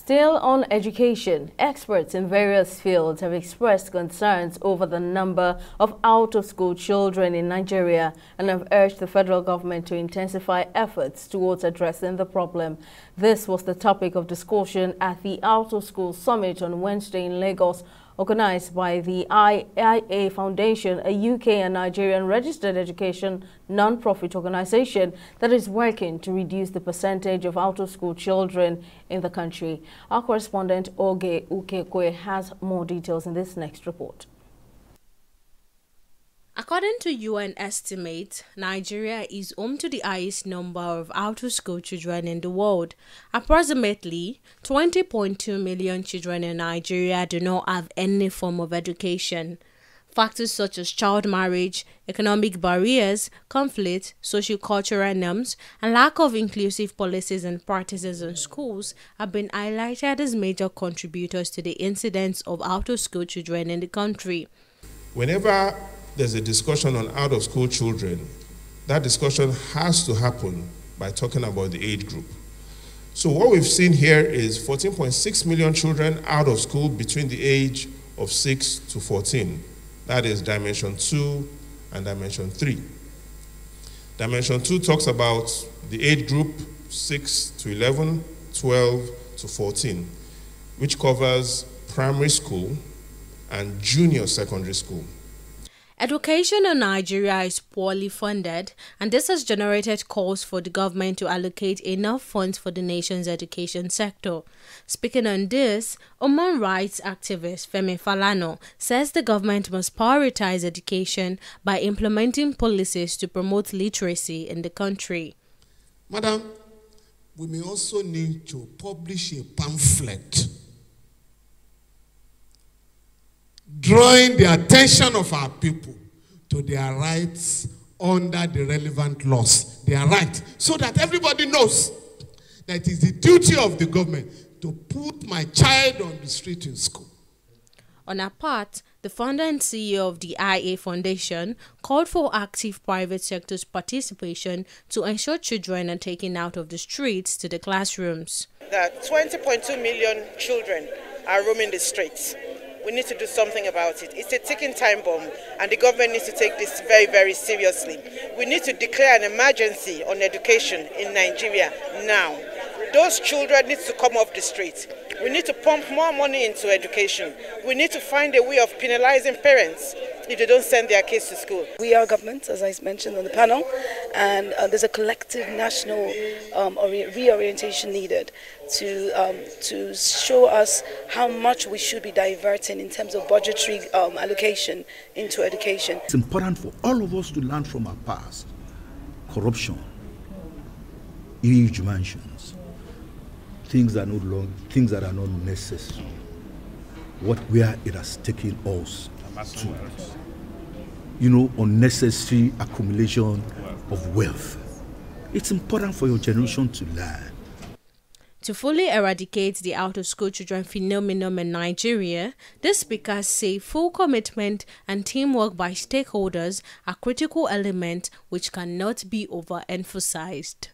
Still on education, experts in various fields have expressed concerns over the number of out-of-school children in Nigeria and have urged the federal government to intensify efforts towards addressing the problem. This was the topic of discussion at the Out-of-School Summit on Wednesday in Lagos, organized by the IA Foundation, a UK and Nigerian registered education non-profit organization that is working to reduce the percentage of out-of-school children in the country. Our correspondent Oge Ukekwe has more details in this next report. According to UN estimates, Nigeria is home to the highest number of out-of-school children in the world. Approximately 20.2 million children in Nigeria do not have any form of education. Factors such as child marriage, economic barriers, conflict, socio-cultural norms, and lack of inclusive policies and practices in schools have been highlighted as major contributors to the incidence of out-of-school children in the country. Whenever there's a discussion on out-of-school children, that discussion has to happen by talking about the age group. So what we've seen here is 14.6 million children out of school between the age of 6 to 14. That is Dimension 2 and Dimension 3. Dimension 2 talks about the age group 6 to 11, 12 to 14, which covers primary school and junior secondary school. Education in Nigeria is poorly funded, and this has generated calls for the government to allocate enough funds for the nation's education sector. Speaking on this, human rights activist Femi Falana says the government must prioritize education by implementing policies to promote literacy in the country. Madam, we may also need to publish a pamphlet drawing the attention of our people to their rights under the relevant laws. Their right, so that everybody knows that it is the duty of the government to put my child on the street in school. On her part, the founder and CEO of the IA Foundation called for active private sector's participation to ensure children are taken out of the streets to the classrooms. That 20.2 million children are roaming the streets. We need to do something about it. It's a ticking time bomb, and the government needs to take this very, very seriously. We need to declare an emergency on education in Nigeria now. Those children need to come off the streets. We need to pump more money into education. We need to find a way of penalizing parents if they don't send their kids to school. We are government, as I mentioned on the panel, and there's a collective national reorientation needed to show us how much we should be diverting in terms of budgetary allocation into education. It's important for all of us to learn from our past. Corruption, huge mansions, things that are not necessary. Where it has taken us to, unnecessary accumulation of wealth. It's important for your generation to learn. To fully eradicate the out-of-school children phenomenon in Nigeria, the speakers say full commitment and teamwork by stakeholders are critical elements which cannot be overemphasized.